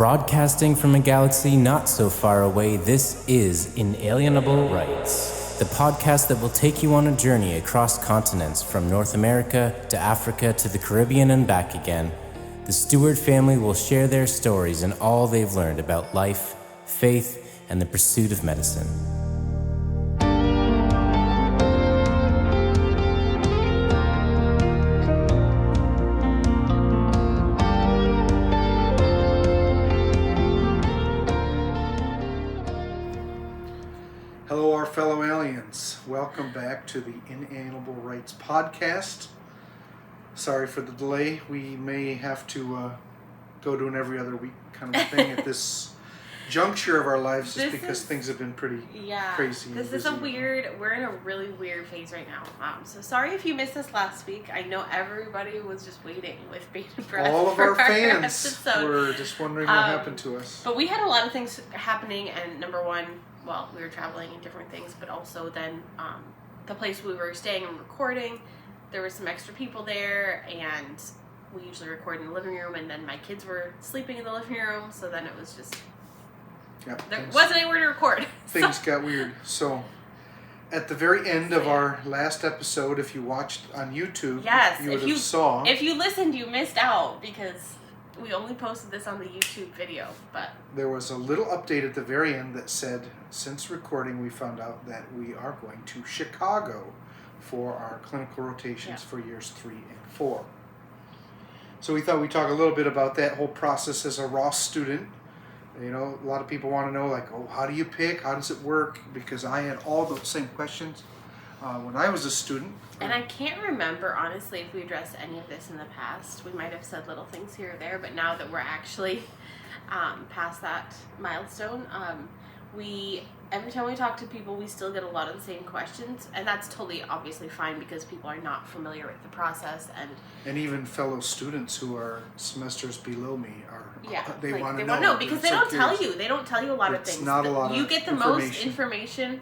Broadcasting from a galaxy not so far away, this is Inalienable Rites, the podcast that will take you on a journey across continents from North America to Africa to the Caribbean and back again. The Steward family will share their stories and all they've learned about life, faith, and the pursuit of medicine. Hello, our fellow aliens. Welcome back to the Inalienable Rites podcast. Sorry for the delay. We may have to go to an every other week kind of thing at this juncture of our lives just because things have been pretty crazy. This is we're in a really weird phase right now. So sorry if you missed us last week. I know everybody was just waiting with bated breath. All of our fans were just wondering what happened to us. But we had a lot of things happening, and number one, well, we were traveling and different things, but also then the place we were staying and recording, there were some extra people there, and we usually record in the living room, and then my kids were sleeping in the living room, so then it was just, there wasn't anywhere to record. Things got weird. So at the very end of our last episode, if you watched on YouTube, you would have saw. If you listened, you missed out, because we only posted this on the YouTube video, but there was a little update at the very end that said, since recording, we found out that we are going to Chicago for our clinical rotations for years 3 and 4. So we thought we'd talk a little bit about that whole process as a Ross student. You know, a lot of people want to know, like, oh, how do you pick? How does it work? Because I had all those same questions when I was a student. And I can't remember, honestly, if we addressed any of this in the past. We might have said little things here or there, but now that we're actually past that milestone, every time we talk to people, we still get a lot of the same questions. And that's totally obviously fine because people are not familiar with the process. And even fellow students who are semesters below me they want to know because they don't tell you. They don't tell you a lot of things. Not a lot you get the most information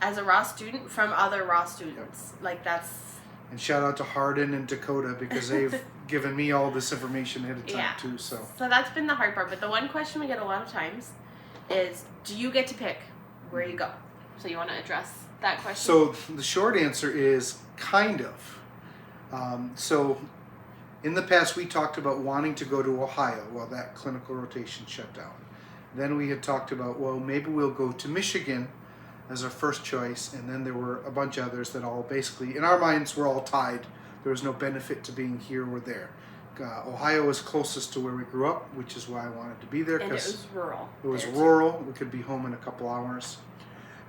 as a Ross student from other Ross students. Like, that's... And shout out to Hardin and Dakota because they've given me all this information ahead of time too. So that's been the hard part. But the one question we get a lot of times is, do you get to pick where you go? So you want to address that question? So the short answer is kind of. So in the past we talked about wanting to go to Ohio while that clinical rotation shut down. Then we had talked about, well, maybe we'll go to Michigan as our first choice, and then there were a bunch of others that all basically, in our minds, were all tied. There was no benefit to being here or there. Ohio was closest to where we grew up, which is why I wanted to be there. And it was rural. It was rural. We could be home in a couple hours.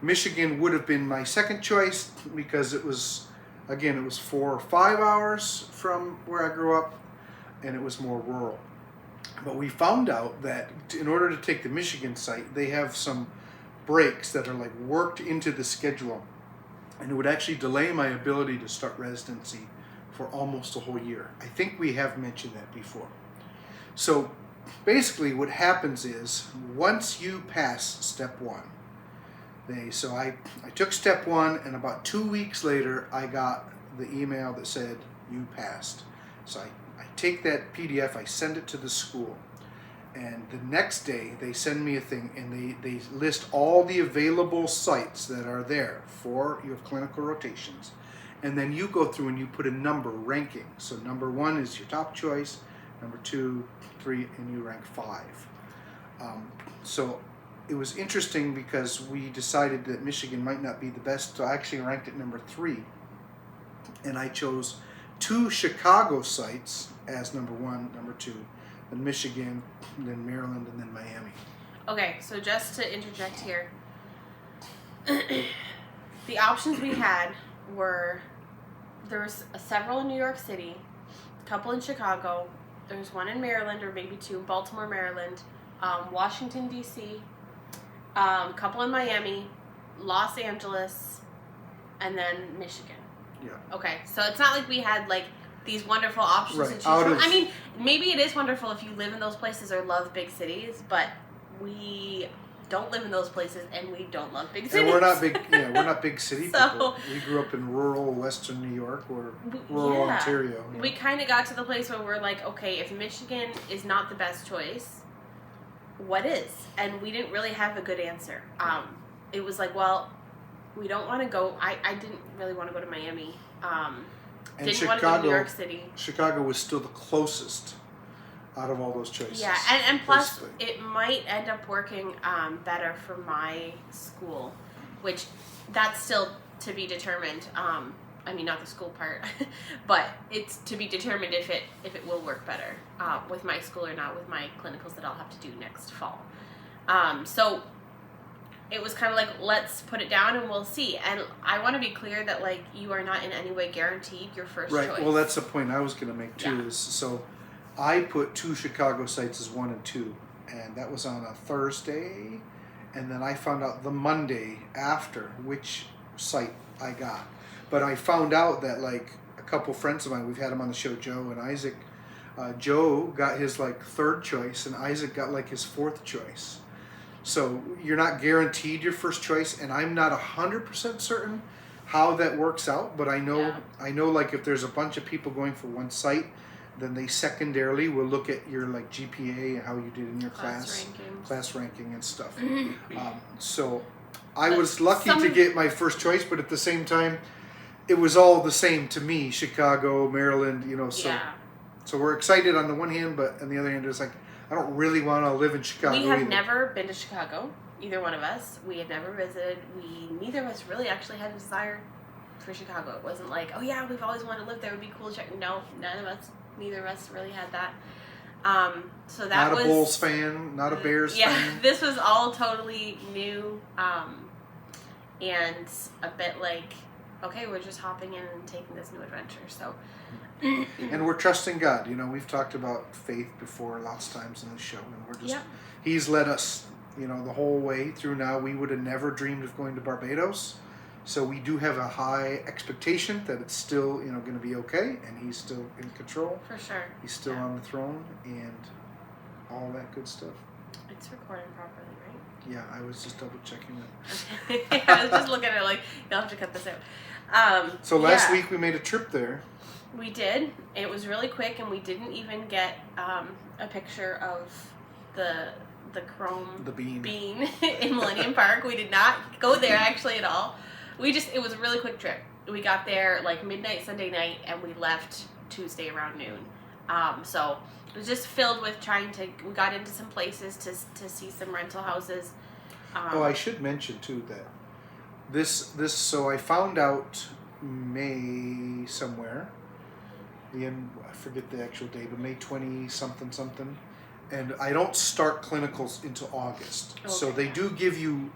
Michigan would have been my second choice because it was 4 or 5 hours from where I grew up, and it was more rural. But we found out that in order to take the Michigan site, they have some breaks that are like worked into the schedule, and it would actually delay my ability to start residency for almost a whole year. I think we have mentioned that before. So basically what happens is once you pass step 1, I took step 1, and about 2 weeks later I got the email that said you passed. So I take that PDF, I send it to the school, and the next day they send me a thing, and they list all the available sites that are there for your clinical rotations. And then you go through and you put a number ranking. So number 1 is your top choice, number 2, 3, and you rank 5. So it was interesting because we decided that Michigan might not be the best, so I actually ranked it number 3. And I chose 2 Chicago sites as number 1, number 2. Then Michigan, then Maryland, and then Miami. Okay, so just to interject here, the options we had were, there was several in New York City, a couple in Chicago, there was one in Maryland, or maybe 2 in Baltimore, Maryland, Washington, D.C., a couple in Miami, Los Angeles, and then Michigan. Yeah. Okay, so it's not like we had, like, these wonderful options to choose from. I mean, maybe it is wonderful if you live in those places or love big cities, but we don't live in those places and we don't love big cities. And we're not big city people. We grew up in rural Western New York or rural Ontario. We kind of got to the place where we're like, okay, if Michigan is not the best choice, what is? And we didn't really have a good answer. It was like, well, we don't want to go. I didn't really want to go to Miami. And Didn't want to go to New York City. Chicago was still the closest out of all those choices. Yeah, and plus basically. it might end up working better for my school, which that's still to be determined. I mean, not the school part, but it's to be determined if it will work better with my school or not with my clinicals that I'll have to do next fall. So it was kind of like, let's put it down and we'll see. And I want to be clear that like you are not in any way guaranteed your first choice. Right. Well, that's the point I was going to make too. Is so I put 2 Chicago sites as 1 and 2, and that was on a Thursday, and then I found out the Monday after which site I got. But I found out that like a couple friends of mine, we've had them on the show, Joe and Isaac. Joe got his like 3rd choice, and Isaac got like his 4th choice. So you're not guaranteed your first choice, and I'm not 100% certain how that works out. But I know like if there's a bunch of people going for one site, then they secondarily will look at your like GPA and how you did in your class ranking and stuff. So I was lucky to get my first choice, but at the same time, it was all the same to me. Chicago, Maryland, So we're excited on the one hand, but on the other hand, it's like, I don't really want to live in Chicago. We have never been to Chicago, either one of us. We had never visited. Neither of us really actually had a desire for Chicago. It wasn't like, oh yeah, we've always wanted to live there. It would be cool to check. No, neither of us really had that. So that was... Not a Bulls fan, not a Bears fan. Yeah, this was all totally new, and a bit like, okay, we're just hopping in and taking this new adventure, so... And we're trusting God. We've talked about faith before lots of times in the show, and we're just He's led us, the whole way through now. We would have never dreamed of going to Barbados, so we do have a high expectation that it's still, going to be okay, and He's still in control. For sure. He's still on the throne, and all that good stuff. It's recording properly, right? Yeah, I was just double checking it. Okay. I was just looking at it like, you'll have to cut this out. So last week we made a trip there. We did. It was really quick, and we didn't even get a picture of the bean in Millennium Park. We did not go there actually at all. It was a really quick trip. We got there like midnight Sunday night, and we left Tuesday around noon. So it was just filled with we got into some places to see some rental houses. I should mention too that so I found out May somewhere. I forget the actual day, but May 20 something, and I don't start clinicals until August. Okay. So they do give you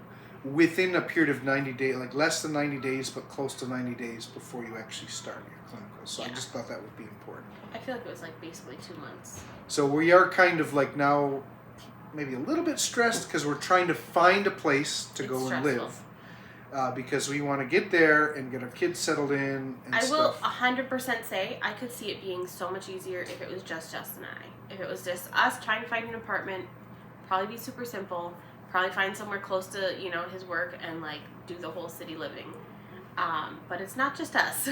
within a period of 90 days, like less than 90 days, but close to 90 days before you actually start your clinicals. So I just thought that would be important. I feel like it was like basically 2 months. So we are kind of like now maybe a little bit stressed because we're trying to find a place to go and live. Because we want to get there and get our kids settled in and stuff. I will 100% say I could see it being so much easier if it was just Jess and I. If it was just us trying to find an apartment, probably be super simple. Probably find somewhere close to, his work and like do the whole city living. But it's not just us.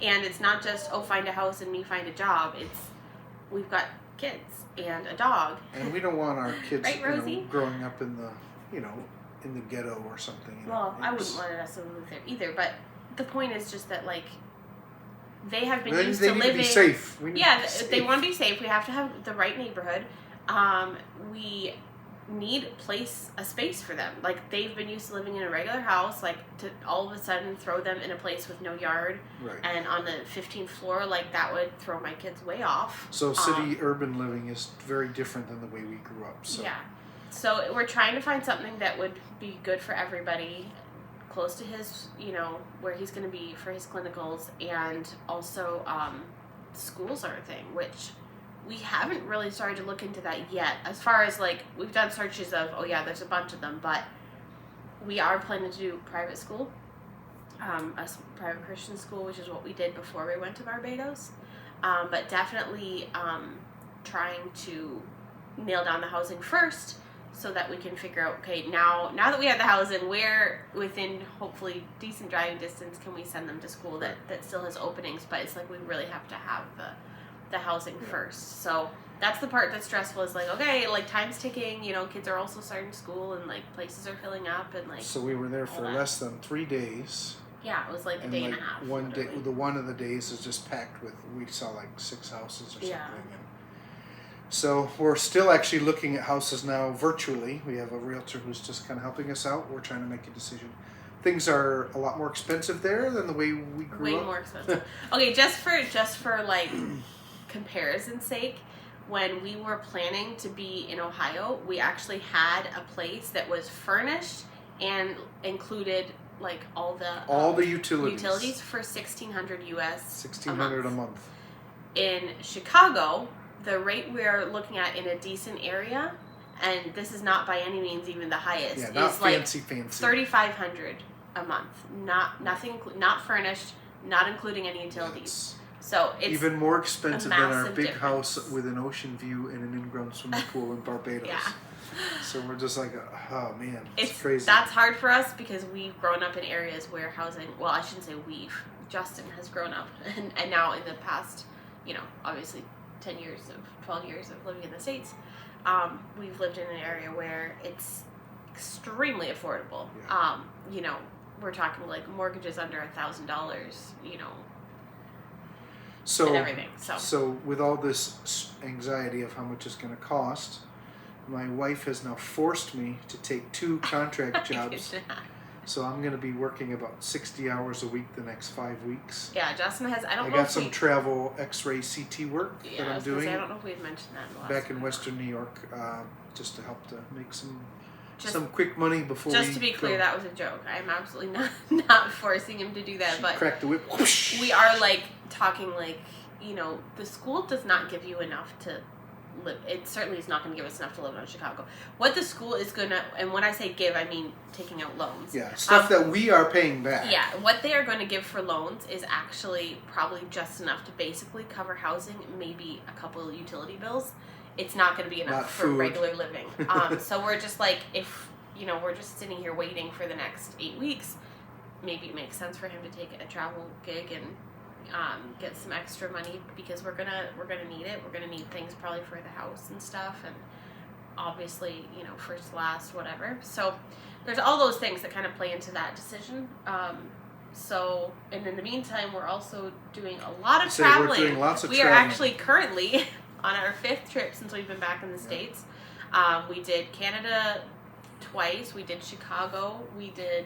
And it's not just, find a house and me find a job. We've got kids and a dog. And we don't want our kids right, Rosie? Growing up in the, in the ghetto or something. Well, I wouldn't want us to live there either, but the point is just that, like, they have been used to living... They need to be safe. They want to be safe. We have to have the right neighborhood. We need a space for them. Like, they've been used to living in a regular house, like, to all of a sudden throw them in a place with no yard, and on the 15th floor, like, that would throw my kids way off. So urban living is very different than the way we grew up. So. Yeah. So we're trying to find something that would be good for everybody, close to his, where he's going to be for his clinicals, and also schools are a thing, which we haven't really started to look into that yet. As far as, like, we've done searches of, there's a bunch of them, but we are planning to do private school, a private Christian school, which is what we did before we went to Barbados, but definitely trying to nail down the housing first, so that we can figure out, okay, now that we have the housing, where within hopefully decent driving distance can we send them to school that still has openings, but it's like we really have to have the housing first. So that's the part that's stressful. Is like, okay, like time's ticking. You know, kids are also starting school, and like places are filling up, and like. So we were there for less than 3 days. Yeah, it was like a day and a half. One day, one of the days is just packed with. We saw like 6 houses or something. Yeah. And so we're still actually looking at houses now virtually. We have a realtor who's just kind of helping us out. We're trying to make a decision. Things are a lot more expensive there than the way we grew up. Way more expensive. Okay, just for like comparison's sake, when we were planning to be in Ohio, we actually had a place that was furnished and included like all the utilities for $1,600 US. $1,600 a month. In Chicago, the rate we're looking at in a decent area, and this is not by any means even the highest, yeah, not is fancy. $3,500 a month. Not furnished, not including any utilities. So it's even more expensive than our big difference. house with an ocean view and an in-ground swimming pool in Barbados. Yeah. So we're just like, oh man, it's crazy. That's hard for us because we've grown up in areas where housing, well, I shouldn't say we've, Justin has grown up, and now in the past, you know, obviously 12 years of living in the States, we've lived in an area where it's extremely affordable. Yeah. You know, we're talking like mortgages under $1,000, you know, and everything. So with all this anxiety of how much it's going to cost, my wife has now forced me to take 2 contract jobs. So I'm going to be working about 60 hours a week the next 5 weeks. Yeah, Justin has, I got some travel X-ray CT work that I'm doing. I don't know if we've mentioned that in the last back in Western New York, just to help to make some quick money before we Just to be clear, that was a joke. I'm absolutely not forcing him to do that. But crack the whip. Whoosh. We are like talking like, you know, the school does not give you enough to live. It certainly is not going to give us enough to live in Chicago. What the school is going to, and when I say give, I mean taking out loans. Yeah, stuff that we are paying back. Yeah, what they are going to give for loans is actually probably just enough to basically cover housing, maybe a couple of utility bills. It's not going to be enough for regular living. So we're just like, if, you know, we're just sitting here waiting for the next 8 weeks, maybe it makes sense for him to take a travel gig and get some extra money, because we're gonna need it. We're gonna need things probably for the house and stuff, and obviously, you know, first, last, whatever. So there's all those things that kind of play into that decision. So, and in the meantime, we're also doing a lot of traveling. We're doing lots of traveling. Are actually currently on our 5th trip since we've been back in the States. We did Canada twice. We did Chicago. We did.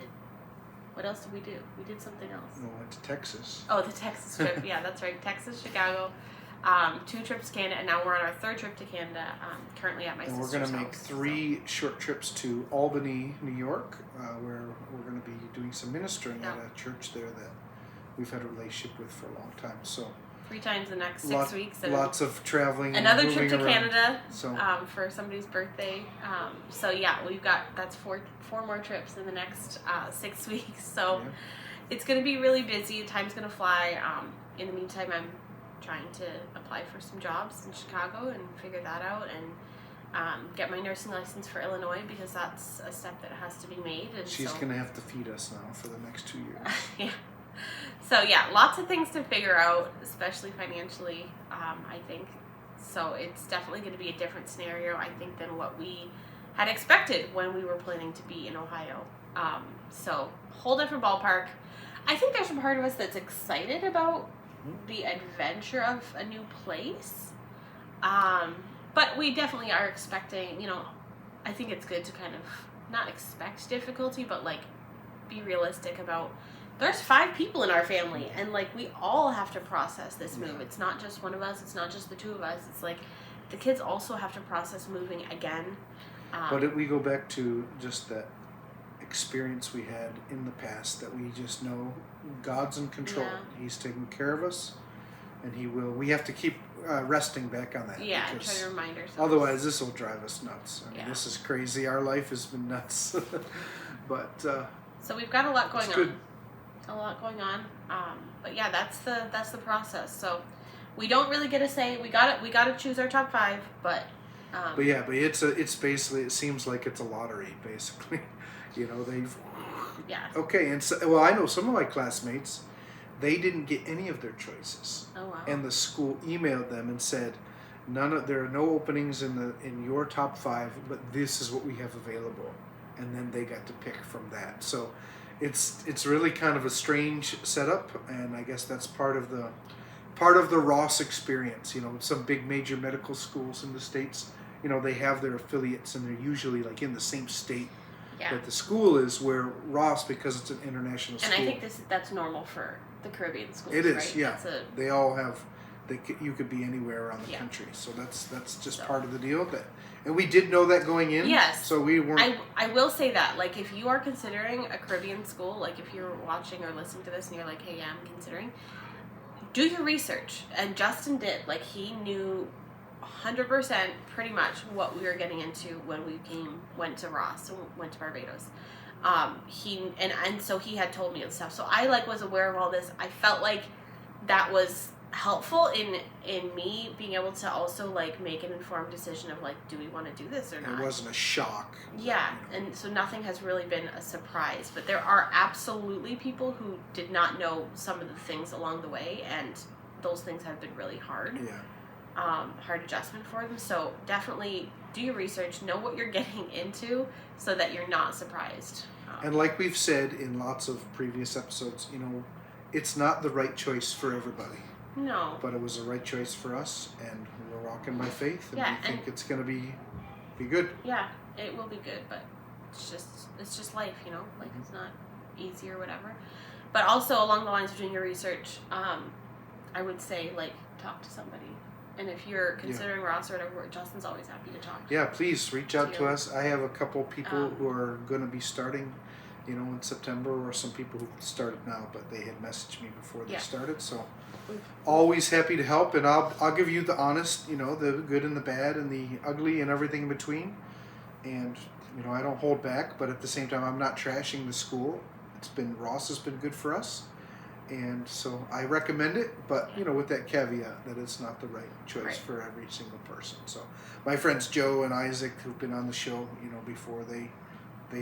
What else did we do? We did something else. We went to Texas. Oh, the Texas trip. Yeah, that's right. Texas, Chicago. 2 trips to Canada, and now we're on our 3rd trip to Canada, currently at my sister's house. And we're going to make 3 short trips to Albany, New York, where we're going to be doing some ministering at a church there that we've had a relationship with for a long time. So 3 times the next 6 weeks. And lots of traveling. Another trip to around. Canada for somebody's birthday. So yeah, that's 4 more trips in the next 6 weeks. So it's going to be really busy. Time's going to fly. In the meantime, I'm trying to apply for some jobs in Chicago and figure that out, and get my nursing license for Illinois, because that's a step that has to be made. And she's going to have to feed us now for the next 2 years. Yeah. So yeah, lots of things to figure out, especially financially, I think. So it's definitely going to be a different scenario, I think, than what we had expected when we were planning to be in Ohio. So whole different ballpark. I think there's some part of us that's excited about the adventure of a new place. But we definitely are expecting, you know, I think it's good to kind of not expect difficulty, but like be realistic about, there's 5 people in our family, and like we all have to process this move. It's not just one of us, it's not just the 2 of us, it's like the kids also have to process moving again. But we go back to just that experience we had in the past, that we just know God's in control. Yeah. He's taking care of us, and He will. We have to keep resting back on that. Yeah, try to remind ourselves. Otherwise, this will drive us nuts. I mean, this is crazy. Our life has been nuts. But so we've got a lot going on. Good. A lot going on. But yeah, that's the process. So we don't really get a say. We got to choose our top 5, but it's basically, it seems like it's a lottery basically. You know, okay, and so, well, I know some of my classmates, they didn't get any of their choices. Oh wow. And the school emailed them and said, There are no openings in your top 5, but this is what we have available, and then they got to pick from that. So it's really kind of a strange setup, and I guess that's part of the Ross experience. You know, some big major medical schools in the States, you know, they have their affiliates, and they're usually like in the same state that the school is, where Ross, because it's an international school. And I think that's normal for the Caribbean schools. It is, right? yeah. They all have. You could be anywhere around the country, so that's just part of the deal. And we did know that going in. Yes. So we weren't. I will say that, like, if you are considering a Caribbean school, like if you're watching or listening to this and you're like, hey, yeah, I'm considering, do your research. And Justin did. Like, he knew 100% pretty much what we were getting into when we went to Ross, went to Barbados. So he had told me and stuff. So I was aware of all this. I felt like that was helpful in me being able to also make an informed decision of do we want to do this or not. It wasn't a shock. Yeah, and so nothing has really been a surprise, but there are absolutely people who did not know some of the things along the way, and those things have been really hard. Yeah. Hard adjustment for them. So definitely do your research, know what you're getting into, so that you're not surprised. And like we've said in lots of previous episodes, it's not the right choice for everybody. No. But it was the right choice for us, and we're walking by faith, and we think it's going to be good. Yeah, it will be good, but it's just life, it's not easy or whatever. But also along the lines of doing your research, I would say talk to somebody. And if you're considering Ross or whatever, Justin's always happy to talk. Yeah, please reach out to us. I have a couple people who are going to be starting, in September, or some people who started now, but they had messaged me before they started. So always happy to help, and I'll give you the honest, the good and the bad and the ugly and everything in between. And I don't hold back, but at the same time, I'm not trashing the school. Ross has been good for us. And so I recommend it, but, with that caveat that it's not the right choice for every single person. So my friends Joe and Isaac, who've been on the show, before, they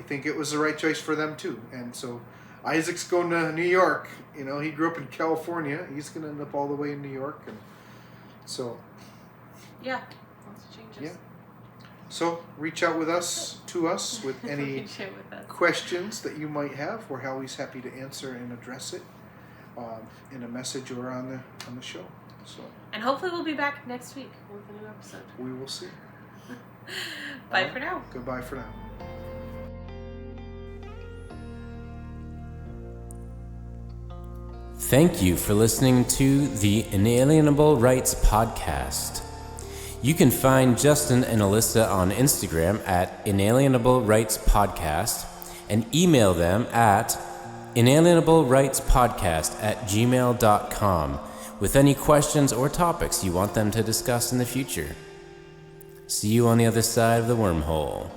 think it was the right choice for them too. And so Isaac's going to New York. He grew up in California. He's going to end up all the way in New York. And so... yeah, lots of changes. Yeah. So reach out to us with any questions that you might have. We're always happy to answer and address it. In a message or on the show. So. And hopefully we'll be back next week with a new episode. We will see. Bye for now. Goodbye for now. Thank you for listening to the Inalienable Rites podcast. You can find Justin and Alyssa on Instagram at Inalienable Rites Podcast and email them at inalienableritspodcast@gmail.com with any questions or topics you want them to discuss in the future. See you on the other side of the wormhole.